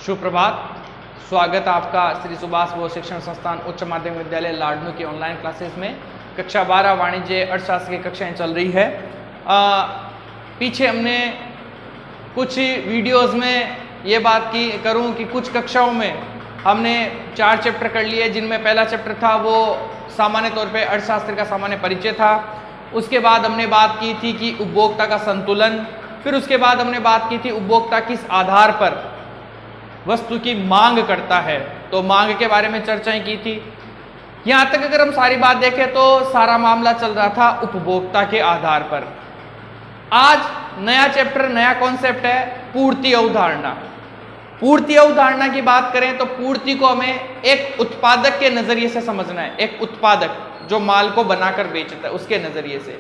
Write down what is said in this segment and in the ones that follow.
सुप्रभात। स्वागत आपका श्री सुभाष बोस शिक्षण संस्थान उच्च माध्यमिक विद्यालय लाडनू की ऑनलाइन क्लासेस में। कक्षा 12 वाणिज्य अर्थशास्त्र की कक्षाएं चल रही है। पीछे हमने कुछ वीडियोस में ये बात करूं कि कुछ कक्षाओं में हमने 4 चैप्टर कर लिए, जिनमें पहला चैप्टर था वो सामान्य तौर पे अर्थशास्त्र का सामान्य परिचय था। उसके बाद हमने बात की थी कि उपभोक्ता का संतुलन, फिर उसके बाद हमने बात की थी उपभोक्ता किस आधार पर वस्तु की मांग करता है, तो मांग के बारे में चर्चाएं की थी। यहां तक अगर हम सारी बात देखें तो सारा मामला चल रहा था उपभोक्ता के आधार पर। आज नया चैप्टर, नया कॉन्सेप्ट है पूर्ति अवधारणा। पूर्ति अवधारणा की बात करें तो पूर्ति को हमें एक उत्पादक के नजरिए से समझना है। एक उत्पादक जो माल को बनाकर बेचता है उसके नजरिए से।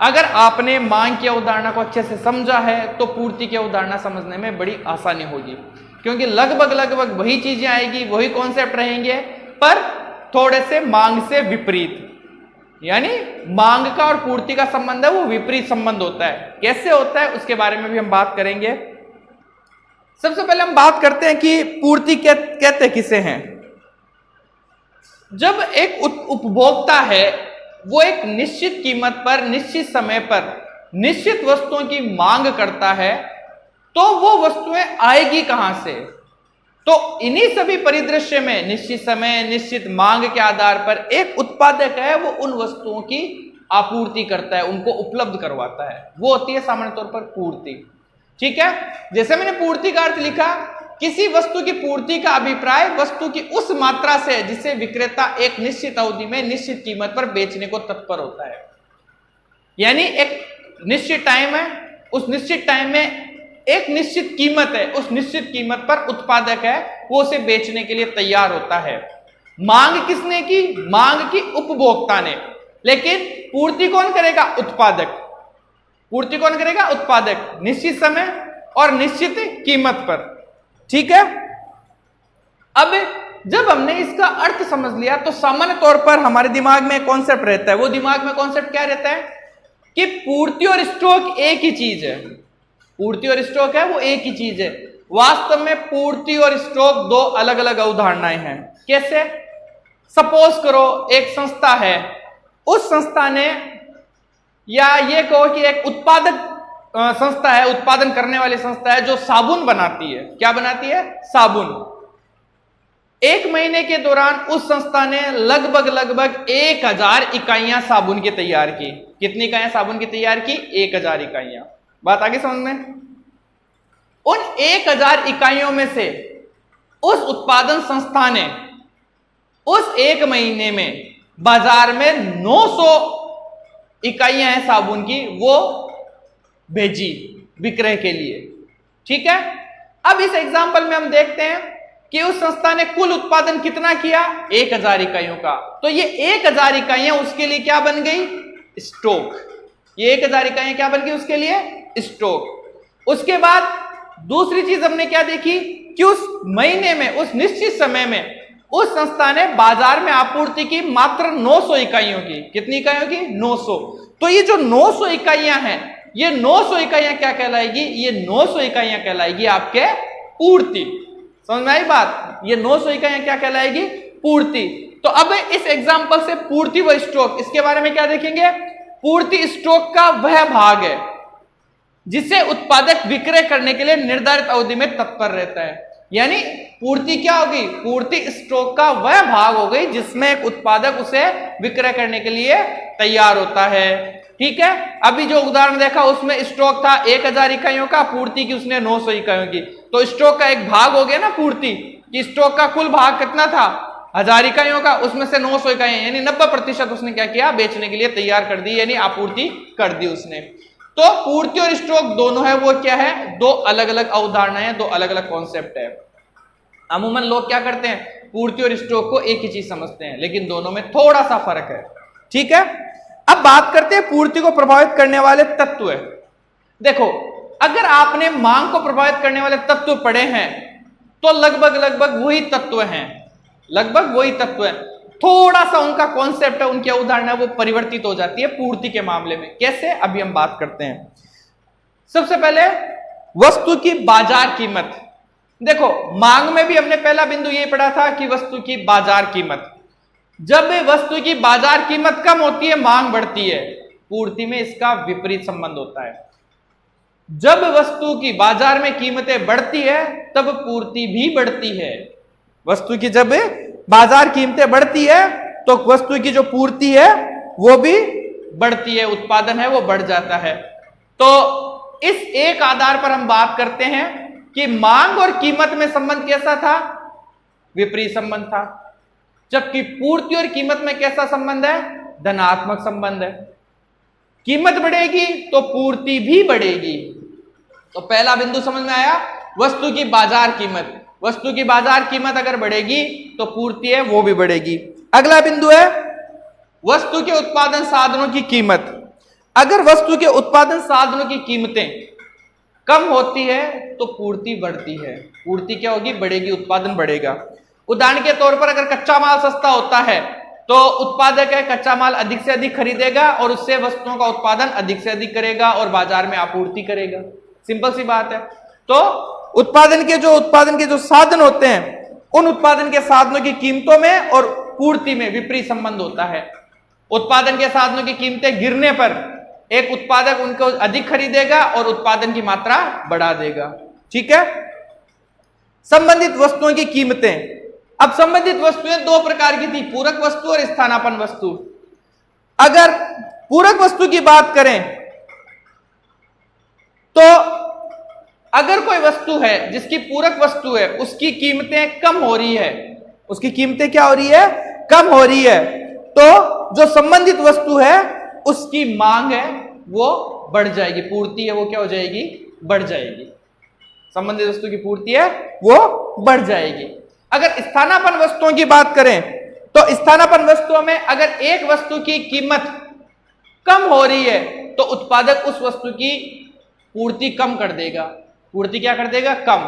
अगर आपने मांग की अवधारणा को अच्छे से समझा है तो पूर्ति की अवधारणा समझने में बड़ी आसानी होगी, क्योंकि लगभग वही चीजें आएगी, वही कॉन्सेप्ट रहेंगे, पर थोड़े से मांग से विपरीत। यानी मांग का और पूर्ति का संबंध है वो विपरीत संबंध होता है। कैसे होता है उसके बारे में भी हम बात करेंगे। सबसे पहले हम बात करते हैं कि पूर्ति कहते किसे हैं। जब एक उपभोक्ता है वो एक निश्चित कीमत पर, निश्चित समय पर, निश्चित वस्तुओं की मांग करता है, तो वो वस्तुएं आएगी कहां से? तो इन्हीं सभी परिदृश्य में निश्चित समय, निश्चित मांग के आधार पर एक उत्पादक है वो उन वस्तुओं की आपूर्ति करता है, उनको उपलब्ध करवाता है। वो होती है सामान्य तौर पर पूर्ति। ठीक है, जैसे मैंने पूर्ति का अर्थ लिखा, किसी वस्तु की पूर्ति का अभिप्राय वस्तु की उस मात्रा से जिसे विक्रेता एक निश्चित अवधि में निश्चित कीमत पर बेचने को तत्पर होता है। यानी एक निश्चित टाइम है, उस निश्चित टाइम में एक निश्चित कीमत है, उस निश्चित कीमत पर उत्पादक है वो उसे बेचने के लिए तैयार होता है। मांग किसने की? मांग की उपभोक्ता ने। लेकिन पूर्ति कौन करेगा? उत्पादक। पूर्ति कौन करेगा? उत्पादक। निश्चित समय और निश्चित कीमत पर। ठीक है, अब जब हमने इसका अर्थ समझ लिया तो सामान्य तौर पर हमारे दिमाग में कॉन्सेप्ट रहता है। वो दिमाग में कॉन्सेप्ट क्या रहता है कि पूर्ति और स्टॉक एक ही चीज है। पूर्ति और स्टॉक है वो एक ही चीज है। वास्तव में पूर्ति और स्टॉक दो अलग अलग अवधारणाएं हैं। कैसे? सपोज करो एक संस्था है, उस संस्था ने, या ये कहो कि एक उत्पादक संस्था है, उत्पादन करने वाली संस्था है जो साबुन बनाती है। क्या बनाती है? साबुन। 1 महीने के दौरान उस संस्था ने लगभग 1000 इकाइयां साबुन की तैयार की। कितनी इकाइयां साबुन की तैयार की? 1000 इकाइयां। बात आगे समझ में? उन 1000 इकाइयों में से उस उत्पादन संस्था ने उस 1 महीने में बाजार में 900 इकाइयां हैं साबुन की, वो भेजी विक्रय के लिए। ठीक है, अब इस एग्जांपल में हम देखते हैं कि उस संस्था ने कुल उत्पादन कितना किया? 1000 इकाइयों का। तो ये 1000 इकाइयां उसके लिए क्या बन गई? स्टॉक। ये 1000 इकाइयां क्या बन गई उसके लिए? स्टॉक। उसके बाद दूसरी चीज हमने क्या देखी कि उस महीने में, उस निश्चित समय में उस संस्था ने बाजार में आपूर्ति की मात्र 900 इकाइयों की। कितनी इकाइयों की? 900। तो ये जो 900 इकाइयां हैं, ये 900 इकाइयां क्या कहलाएगी? ये 900 इकाइयां कहलाएगी आपके पूर्ति। समझ में आई बात? ये 900 इकाइयां क्या कहलाएगी? पूर्ति। तो अब इस एग्जांपल से पूर्ति व स्टॉक, इसके बारे में क्या देखेंगे? पूर्ति स्टॉक का वह भाग है जिसे उत्पादक विक्रय करने के लिए निर्धारित अवधि में तत्पर रहता है। यानी पूर्ति क्या होगी? पूर्ति स्टॉक का वह भाग हो गई जिसमें एक उत्पादक उसे विक्रय करने के लिए तैयार होता है। ठीक है, अभी जो उदाहरण देखा उसमें स्टॉक था 1000 इकाइयों का, पूर्ति की उसने 900 इकाइयों की। तो स्टॉक का एक भाग हो गया ना पूर्ति, कि स्टॉक का कुल भाग कितना था? 1000 इकाइयों का, उसमें से 900 इकाइयां यानी 90% उसने क्या किया? बेचने के लिए तैयार कर दी, यानी आपूर्ति कर दी उसने। तो पूर्ति और स्टॉक दोनों है वो क्या है? दो अलग अलग अवधारणाएं, दो अलग अलग कॉन्सेप्ट है। अमूमन लोग क्या करते हैं? पूर्ति और स्टॉक को एक ही चीज समझते हैं, लेकिन दोनों में थोड़ा सा फर्क है। ठीक है, अब बात करते हैं पूर्ति को प्रभावित करने वाले तत्व। देखो, अगर आपने मांग को प्रभावित करने वाले तत्व पढ़े हैं तो लगभग वही तत्व हैं, लगभग वही तत्व हैं। थोड़ा सा उनका कॉन्सेप्ट है, उनकी अवधारणा वो परिवर्तित हो जाती है पूर्ति के मामले में। कैसे? अभी हम बात करते हैं। सबसे पहले वस्तु की बाजार कीमत। देखो, मांग में भी हमने पहला बिंदु ये पढ़ा था कि वस्तु की बाजार कीमत, जब वस्तु की बाजार कीमत कम होती है मांग बढ़ती है। पूर्ति में इसका विपरीत संबंध होता है। जब वस्तु की बाजार में कीमतें बढ़ती है तब पूर्ति भी बढ़ती है। वस्तु की जब बाजार कीमतें बढ़ती है तो वस्तु की जो पूर्ति है वो भी बढ़ती है, उत्पादन है वो बढ़ जाता है। तो इस एक आधार पर हम बात करते हैं कि मांग और कीमत में संबंध कैसा था, विपरीत संबंध था, जबकि पूर्ति और कीमत में कैसा संबंध है, धनात्मक संबंध है। कीमत बढ़ेगी तो पूर्ति भी बढ़ेगी। तो पहला बिंदु समझ में आया, वस्तु की बाजार कीमत, वस्तु की बाजार कीमत अगर बढ़ेगी तो पूर्ति है वो भी बढ़ेगी। अगला बिंदु है वस्तु के उत्पादन साधनों की कीमत। अगर वस्तु के उत्पादन साधनों की कीमतें कम होती है तो पूर्ति बढ़ती है। पूर्ति क्या होगी, बढ़ेगी, उत्पादन बढ़ेगा। उदाहरण के तौर पर अगर कच्चा माल सस्ता होता है तो उत्पादक है कच्चा माल अधिक से अधिक खरीदेगा और उससे वस्तुओं का उत्पादन अधिक से अधिक करेगा और बाजार में आपूर्ति करेगा। सिंपल सी बात है। तो उत्पादन के जो साधन होते हैं उन उत्पादन के साधनों की कीमतों में और पूर्ति में विपरीत संबंध होता है। उत्पादन के साधनों की कीमतें गिरने पर एक उत्पादक उनको अधिक खरीदेगा और उत्पादन की मात्रा बढ़ा देगा। ठीक है। संबंधित वस्तुओं की कीमतें। अब संबंधित वस्तुएं दो प्रकार की थी, पूरक वस्तु और स्थानापन्न वस्तु। अगर पूरक वस्तु की बात करें तो अगर कोई वस्तु है जिसकी पूरक वस्तु है उसकी कीमतें कम हो रही है, उसकी कीमतें क्या हो रही है, कम हो रही है, तो जो संबंधित वस्तु है उसकी मांग है वो बढ़ जाएगी, पूर्ति है वो क्या हो जाएगी, बढ़ जाएगी। संबंधित वस्तु की पूर्ति है वो बढ़ जाएगी। अगर स्थानापन्न वस्तुओं की बात करें तो स्थानापन्न वस्तुओं में अगर एक वस्तु की कीमत कम हो रही है तो उत्पादक उस वस्तु की पूर्ति कम कर देगा। पूर्ति क्या कर देगा, कम।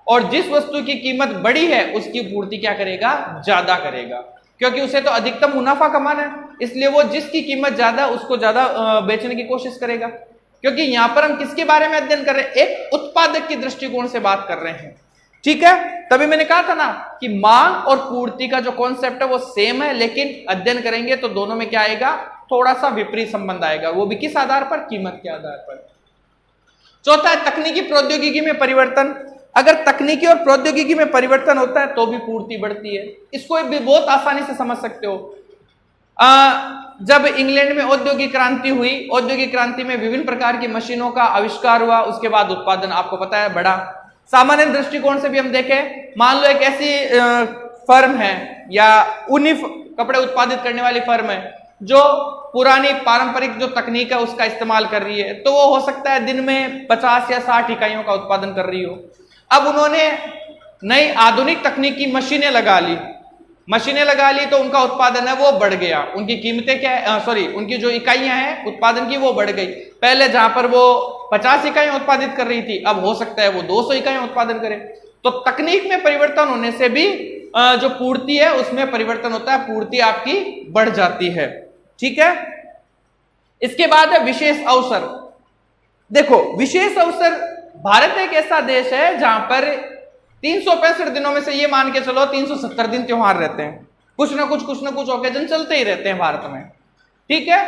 और जिस वस्तु की कीमत बड़ी है उसकी पूर्ति क्या करेगा, ज्यादा करेगा, क्योंकि उसे तो अधिकतम मुनाफा कमाना है, इसलिए वो जिसकी कीमत ज्यादा उसको ज्यादा बेचने की कोशिश करेगा। क्योंकि यहां पर हम किसके बारे में अध्ययन कर रहे हैं, एक उत्पादक की दृष्टिकोण से बात कर रहे हैं। ठीक है। तभी मैंने कहा था ना कि मांग और पूर्ति का जो कॉन्सेप्ट है वो सेम है, लेकिन अध्ययन करेंगे तो दोनों में क्या आएगा, थोड़ा सा विपरीत संबंध आएगा। वो भी किस आधार पर, कीमत के आधार पर। चौथा है तकनीकी प्रौद्योगिकी में परिवर्तन। अगर तकनीकी और प्रौद्योगिकी में परिवर्तन होता है तो भी पूर्ति बढ़ती है। इसको भी बहुत आसानी से समझ सकते हो। जब इंग्लैंड में औद्योगिक क्रांति हुई, औद्योगिक क्रांति में विभिन्न प्रकार की मशीनों का आविष्कार हुआ, उसके बाद उत्पादन आपको पता है बढ़ा। सामान्य दृष्टिकोण से भी हम देखें, मान लो एक ऐसी फर्म है या ऊनी कपड़े उत्पादित करने वाली फर्म है जो पुरानी पारंपरिक जो तकनीक है उसका इस्तेमाल कर रही है, तो वो हो सकता है दिन में 50 या 60 इकाइयों का उत्पादन कर रही हो। अब उन्होंने नई आधुनिक तकनीकी मशीनें लगा ली, तो उनका उत्पादन है वो बढ़ गया। उनकी कीमतें क्या है, उनकी जो इकाइयां हैं उत्पादन की वो बढ़ गई। पहले जहां पर वो 50 इकाइयां उत्पादित कर रही थी, अब हो सकता है वो 200 इकाइयां उत्पादन करे। तो तकनीक में परिवर्तन होने से भी जो पूर्ति है उसमें परिवर्तन होता है, पूर्ति आपकी बढ़ जाती है। ठीक है। इसके बाद है विशेष अवसर। देखो, विशेष अवसर, भारत एक ऐसा देश है जहां पर 365 दिनों में से ये मान के चलो 370 दिन त्योहार रहते हैं, कुछ ना कुछ ओकेजन चलते ही रहते हैं भारत में। ठीक है।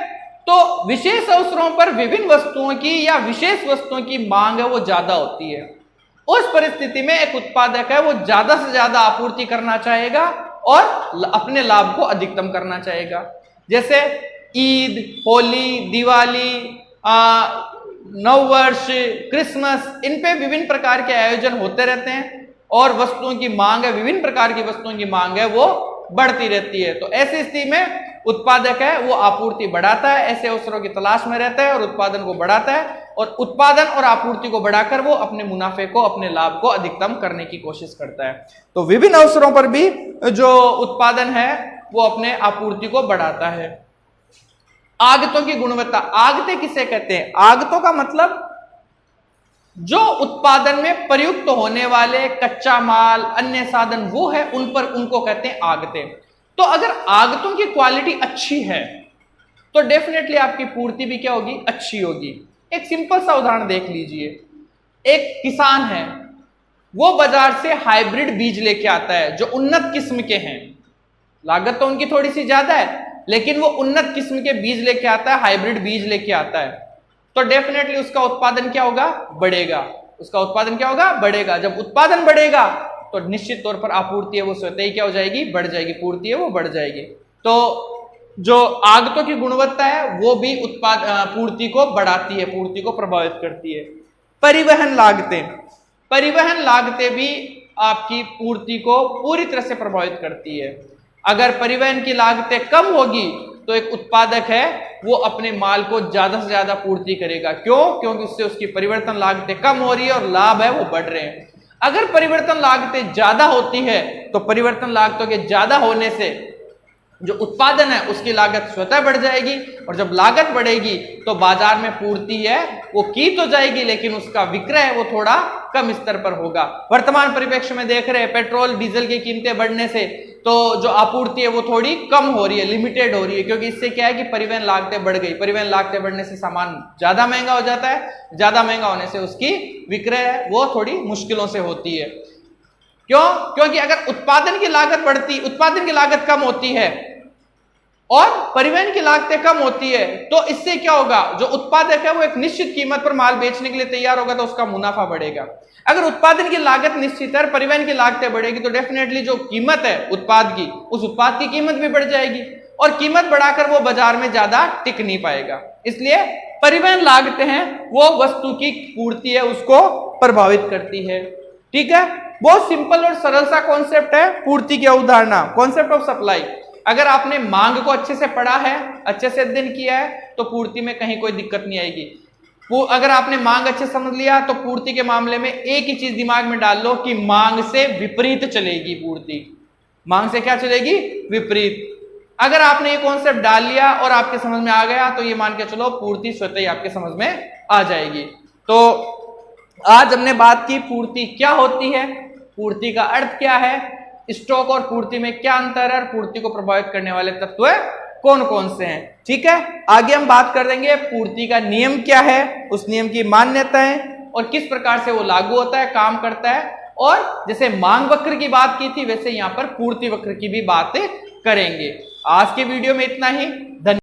तो विशेष अवसरों पर विभिन्न वस्तुओं की या विशेष वस्तुओं की मांग है वो ज्यादा होती है। उस परिस्थिति में एक उत्पादक है वो ज्यादा से ज्यादा आपूर्ति करना चाहेगा और अपने लाभ को अधिकतम करना चाहेगा। जैसे ईद, होली, दिवाली, नववर्ष, क्रिसमस, इन पे विभिन्न प्रकार के आयोजन होते रहते हैं और वस्तुओं की मांग है, विभिन्न प्रकार की वस्तुओं की मांग है वो बढ़ती रहती है। तो ऐसी स्थिति में उत्पादक है वो आपूर्ति बढ़ाता है, ऐसे अवसरों की तलाश में रहता है और उत्पादन को बढ़ाता है, और उत्पादन और आपूर्ति को बढ़ाकर वो अपने मुनाफे को, अपने लाभ को अधिकतम करने की कोशिश करता है। तो विभिन्न अवसरों पर भी जो उत्पादन है वो अपने आपूर्ति को बढ़ाता है। आगतों की गुणवत्ता। आगते किसे कहते हैं? आगतों का मतलब जो उत्पादन में प्रयुक्त होने वाले कच्चा माल, अन्य साधन वो है, उन पर उनको कहते हैं आगते। तो अगर आगतों की क्वालिटी अच्छी है तो डेफिनेटली आपकी पूर्ति भी क्या होगी, अच्छी होगी। एक सिंपल सा उदाहरण देख लीजिए। एक किसान है, वो बाजार से हाइब्रिड बीज लेके आता है जो उन्नत किस्म के हैं। लागत तो उनकी थोड़ी सी ज्यादा है, लेकिन वो उन्नत किस्म के बीज लेके आता है, हाइब्रिड बीज लेके आता है। तो डेफिनेटली उसका उत्पादन क्या होगा? बढ़ेगा। उसका उत्पादन क्या होगा? बढ़ेगा। जब उत्पादन बढ़ेगा तो निश्चित तौर पर आपूर्ति है वो स्वतः ही क्या हो जाएगी? बढ़ जाएगी। पूर्ति है वो बढ़ जाएगी। तो जो आगतों की गुणवत्ता है वो भी पूर्ति को बढ़ाती है, पूर्ति को प्रभावित करती है। परिवहन लागतें, परिवहन लागतें भी आपकी पूर्ति को पूरी तरह से प्रभावित करती है। अगर परिवहन की लागतें कम होगी तो एक उत्पादक है वो अपने माल को ज्यादा से ज्यादा पूर्ति करेगा। क्यों? क्योंकि उससे उसकी परिवर्तन लागतें कम हो रही है और लाभ है वो बढ़ रहे हैं। अगर परिवर्तन लागतें ज्यादा होती है तो परिवर्तन लागतों के ज्यादा होने से जो उत्पादन है उसकी लागत स्वतः बढ़ जाएगी, और जब लागत बढ़ेगी तो बाजार में पूर्ति है वो की तो जाएगी, लेकिन उसका विक्रय वो थोड़ा कम स्तर पर होगा। वर्तमान परिप्रेक्ष्य में देख रहे हैं पेट्रोल डीजल की कीमतें बढ़ने से तो जो आपूर्ति है वो थोड़ी कम हो रही है, लिमिटेड हो रही है, क्योंकि इससे क्या है कि परिवहन लागतें बढ़ गई। परिवहन लागतें बढ़ने से सामान ज्यादा महंगा हो जाता है, ज्यादा महंगा होने से उसकी विक्रय है वो थोड़ी मुश्किलों से होती है। क्यों? क्योंकि अगर उत्पादन की लागत बढ़ती, उत्पादन की लागत कम होती है और परिवहन की लागतें कम होती है तो इससे क्या होगा? जो उत्पादक है वो एक निश्चित कीमत पर माल बेचने के लिए तैयार होगा तो उसका मुनाफा बढ़ेगा। अगर उत्पादन की लागत निश्चित है, परिवहन की लागतें बढ़ेगी तो डेफिनेटली जो कीमत है उत्पाद की, उस उत्पाद की कीमत भी बढ़ जाएगी, और कीमत बढ़ाकर वो बाजार में ज्यादा टिक नहीं पाएगा। इसलिए परिवहन लागतें हैं वो वस्तु की पूर्ति है उसको प्रभावित करती है। ठीक है, बहुत सिंपल और सरल सा कॉन्सेप्ट है पूर्ति की अवधारणा, कॉन्सेप्ट ऑफ सप्लाई। अगर आपने मांग को अच्छे से पढ़ा है, अच्छे से अध्ययन किया है तो पूर्ति में कहीं कोई दिक्कत नहीं आएगी। अगर आपने मांग अच्छे समझ लिया तो पूर्ति के मामले में एक ही चीज दिमाग में डाल लो कि मांग से विपरीत चलेगी पूर्ति। मांग से क्या चलेगी? विपरीत। अगर आपने ये कॉन्सेप्ट डाल लिया और आपके समझ में आ गया तो ये मान के चलो पूर्ति स्वतः ही आपके समझ में आ जाएगी। तो आज हमने बात की पूर्ति क्या होती है, पूर्ति का अर्थ क्या है, स्टॉक और पूर्ति में क्या अंतर है, और पूर्ति को प्रभावित करने वाले तत्व कौन कौन से हैं। ठीक है, आगे हम बात कर देंगे पूर्ति का नियम क्या है, उस नियम की मान्यताएं और किस प्रकार से वो लागू होता है, काम करता है, और जैसे मांग वक्र की बात की थी वैसे यहां पर पूर्ति वक्र की भी बातें करेंगे। आज के वीडियो में इतना ही।